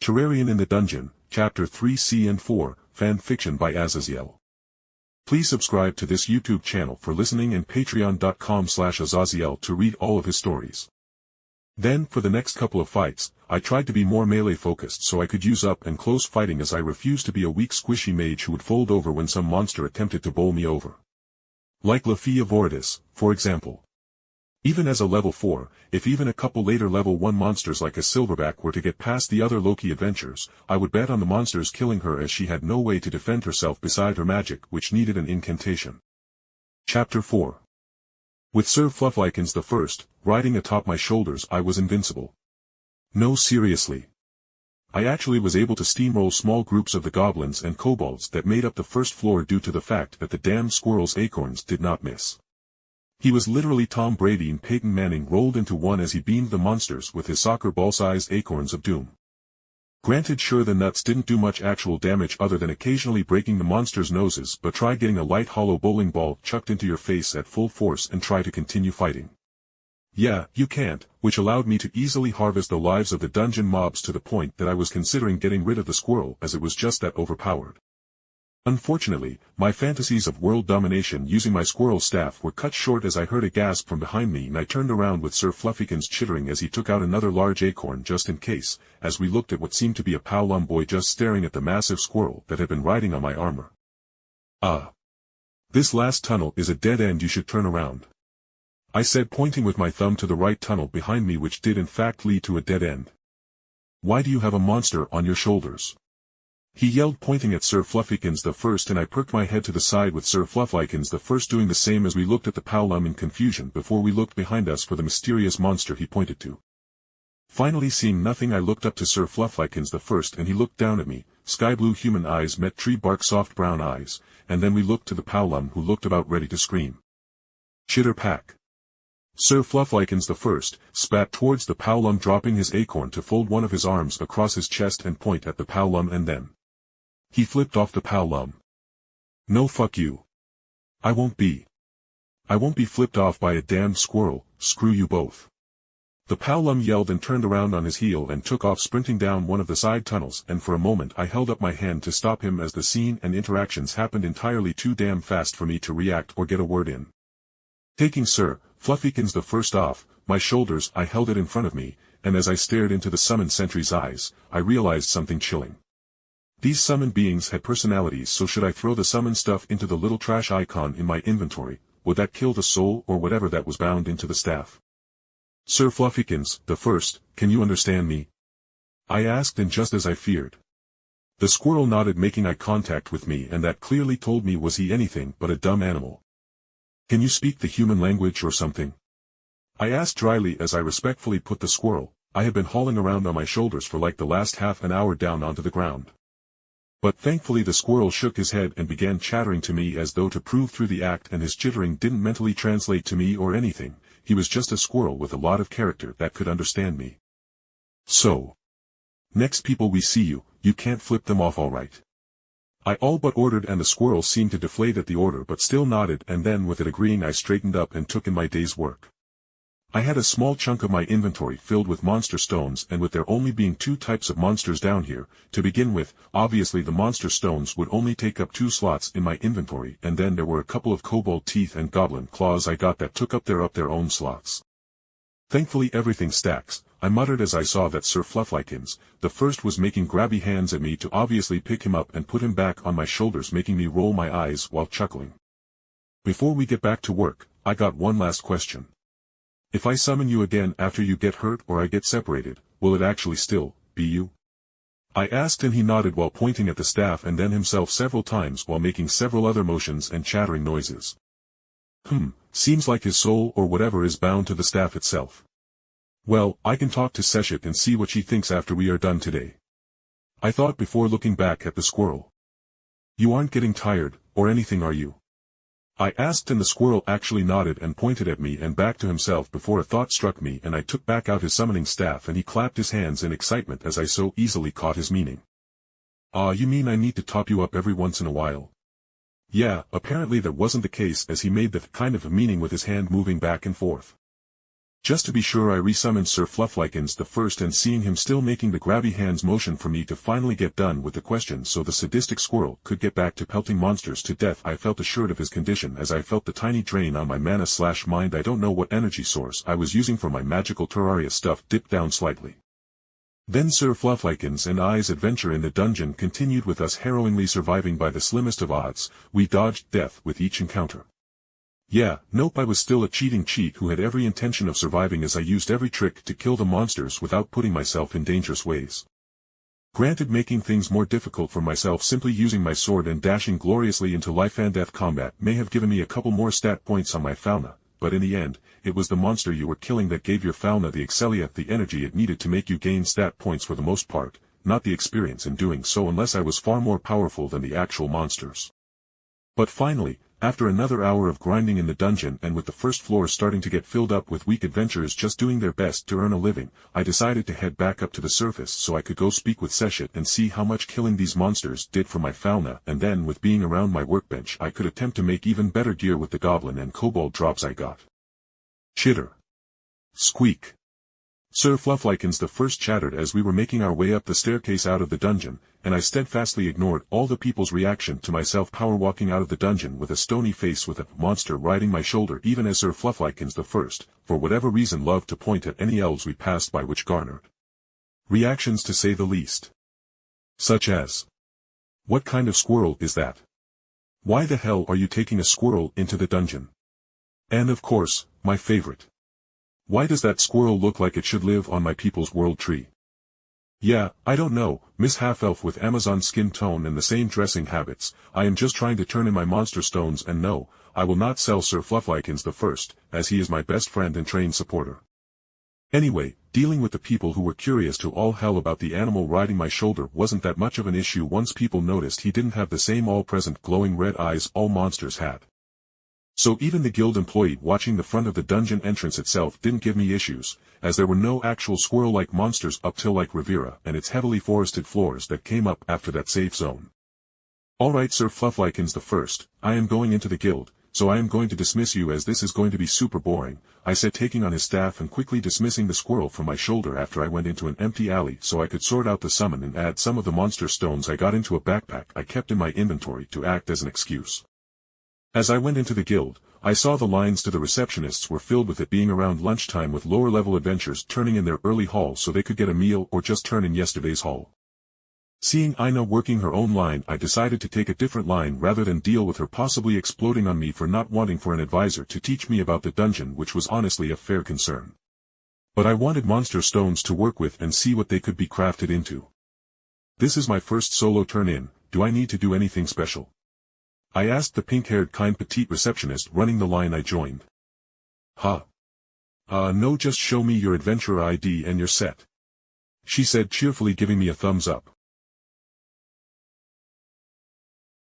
Terrarian in the Dungeon, Chapter 3C and 4, Fan Fiction by Azazyel. Please subscribe to this YouTube channel for listening and patreon.com/Azazyel to read all of his stories. Then, for the next couple of fights, I tried to be more melee focused so I could use up and close fighting, as I refused to be a weak squishy mage who would fold over when some monster attempted to bowl me over. Like Lafia Voridis, for example. Even as a level 4, if even a couple later level 1 monsters like a silverback were to get past the other Loki adventures, I would bet on the monsters killing her, as she had no way to defend herself beside her magic, which needed an incantation. Chapter 4. With Sir Flufflikins I riding atop my shoulders, I was invincible. No, seriously. I actually was able to steamroll small groups of the goblins and kobolds that made up the first floor due to the fact that the damned squirrel's acorns did not miss. He was literally Tom Brady and Peyton Manning rolled into one as he beamed the monsters with his soccer ball-sized acorns of doom. Granted, sure, the nuts didn't do much actual damage other than occasionally breaking the monsters' noses, but try getting a light hollow bowling ball chucked into your face at full force and try to continue fighting. Yeah, you can't, which allowed me to easily harvest the lives of the dungeon mobs to the point that I was considering getting rid of the squirrel, as it was just that overpowered. Unfortunately, my fantasies of world domination using my squirrel staff were cut short as I heard a gasp from behind me, and I turned around with Sir Fluffykins chittering as he took out another large acorn just in case, as we looked at what seemed to be a Powlum boy just staring at the massive squirrel that had been riding on my armor. This last tunnel is a dead end, you should turn around. I said, pointing with my thumb to the right tunnel behind me, which did in fact lead to a dead end. Why do you have a monster on your shoulders? He yelled, pointing at Sir Fluffykins I, and I perked my head to the side with Sir Fluffykins I doing the same as we looked at the Powlum in confusion before we looked behind us for the mysterious monster he pointed to. Finally seeing nothing, I looked up to Sir Fluffykins I and he looked down at me. Sky blue human eyes met tree bark soft brown eyes, and then we looked to the Powlum, who looked about ready to scream. Chitter pack. Sir Fluffykins I spat towards the Powlum, dropping his acorn to fold one of his arms across his chest and point at the Powlum, and then he flipped off the Powlum. No, fuck you. I won't be flipped off by a damned squirrel, screw you both. The Powlum yelled and turned around on his heel and took off sprinting down one of the side tunnels, and for a moment I held up my hand to stop him, as the scene and interactions happened entirely too damn fast for me to react or get a word in. Taking Sir Fluffykins I off my shoulders, I held it in front of me, and as I stared into the summoned sentry's eyes, I realized something chilling. These summoned beings had personalities, so should I throw the summoned stuff into the little trash icon in my inventory, would that kill the soul or whatever that was bound into the staff? Sir Fluffykins I, can you understand me? I asked, and just as I feared, the squirrel nodded, making eye contact with me, and that clearly told me was he anything but a dumb animal. Can you speak the human language or something? I asked dryly as I respectfully put the squirrel I had been hauling around on my shoulders for like the last half an hour down onto the ground. But thankfully the squirrel shook his head and began chattering to me as though to prove through the act, and his chittering didn't mentally translate to me or anything. He was just a squirrel with a lot of character that could understand me. So, next people we see you can't flip them off, all right? I all but ordered, and the squirrel seemed to deflate at the order but still nodded, and then with it agreeing I straightened up and took in my day's work. I had a small chunk of my inventory filled with monster stones, and with there only being 2 types of monsters down here, to begin with, obviously the monster stones would only take up 2 slots in my inventory, and then there were a couple of kobold teeth and goblin claws I got that took up their own slots. Thankfully everything stacks, I muttered as I saw that Sir Fluffykins I was making grabby hands at me to obviously pick him up and put him back on my shoulders, making me roll my eyes while chuckling. Before we get back to work, I got one last question. If I summon you again after you get hurt or I get separated, will it actually still be you? I asked, and he nodded while pointing at the staff and then himself several times while making several other motions and chattering noises. Seems like his soul or whatever is bound to the staff itself. Well, I can talk to Seshit and see what she thinks after we are done today. I thought before looking back at the squirrel. You aren't getting tired, or anything, are you? I asked, and the squirrel actually nodded and pointed at me and back to himself before a thought struck me, and I took back out his summoning staff, and he clapped his hands in excitement as I so easily caught his meaning. You mean I need to top you up every once in a while? Yeah, apparently that wasn't the case, as he made the kind of meaning with his hand moving back and forth. Just to be sure, I resummoned Sir Flufflikins the First, and seeing him still making the grabby hands motion for me to finally get done with the question so the sadistic squirrel could get back to pelting monsters to death, I felt assured of his condition as I felt the tiny drain on my mana/mind. I don't know what energy source I was using for my magical Terraria stuff dip down slightly. Then Sir Flufflikins and I's adventure in the dungeon continued, with us harrowingly surviving by the slimmest of odds. We dodged death with each encounter. Yeah, nope, I was still a cheating cheat who had every intention of surviving, as I used every trick to kill the monsters without putting myself in dangerous ways. Granted, making things more difficult for myself simply using my sword and dashing gloriously into life and death combat may have given me a couple more stat points on my fauna, but in the end, it was the monster you were killing that gave your fauna the excelia, the energy it needed to make you gain stat points for the most part, not the experience in doing so, unless I was far more powerful than the actual monsters. But finally, after another hour of grinding in the dungeon and with the first floor starting to get filled up with weak adventurers just doing their best to earn a living, I decided to head back up to the surface so I could go speak with Seshet and see how much killing these monsters did for my fauna, and then with being around my workbench I could attempt to make even better gear with the goblin and kobold drops I got. Chitter. Squeak. Sir Flufflikins the First chattered as we were making our way up the staircase out of the dungeon, and I steadfastly ignored all the people's reaction to myself power walking out of the dungeon with a stony face with a monster riding my shoulder, even as Sir Flufflikins the First, for whatever reason, loved to point at any elves we passed by, which garnered reactions to say the least. Such as, "What kind of squirrel is that? Why the hell are you taking a squirrel into the dungeon?" And of course, my favorite, "Why does that squirrel look like it should live on my people's world tree?" Yeah, I don't know, Miss Half-Elf with Amazon skin tone and the same dressing habits, I am just trying to turn in my monster stones, and no, I will not sell Sir Flufflikins the First, as he is my best friend and trained supporter. Anyway, dealing with the people who were curious to all hell about the animal riding my shoulder wasn't that much of an issue once people noticed he didn't have the same all-present glowing red eyes all monsters had. So even the guild employee watching the front of the dungeon entrance itself didn't give me issues, as there were no actual squirrel-like monsters up till like Rivera and its heavily forested floors that came up after that safe zone. "Alright, Sir Flufflikins the First, I am going into the guild, so I am going to dismiss you as this is going to be super boring," I said, taking on his staff and quickly dismissing the squirrel from my shoulder after I went into an empty alley so I could sort out the summon and add some of the monster stones I got into a backpack I kept in my inventory to act as an excuse. As I went into the guild, I saw the lines to the receptionists were filled, with it being around lunchtime, with lower-level adventurers turning in their early haul so they could get a meal or just turn in yesterday's haul. Seeing Ina working her own line, I decided to take a different line rather than deal with her possibly exploding on me for not wanting for an advisor to teach me about the dungeon, which was honestly a fair concern. But I wanted monster stones to work with and see what they could be crafted into. "This is my first solo turn-in, do I need to do anything special?" I asked the pink-haired kind petite receptionist running the line I joined. "Huh? No, just show me your adventurer ID and you're set," she said cheerfully, giving me a thumbs up.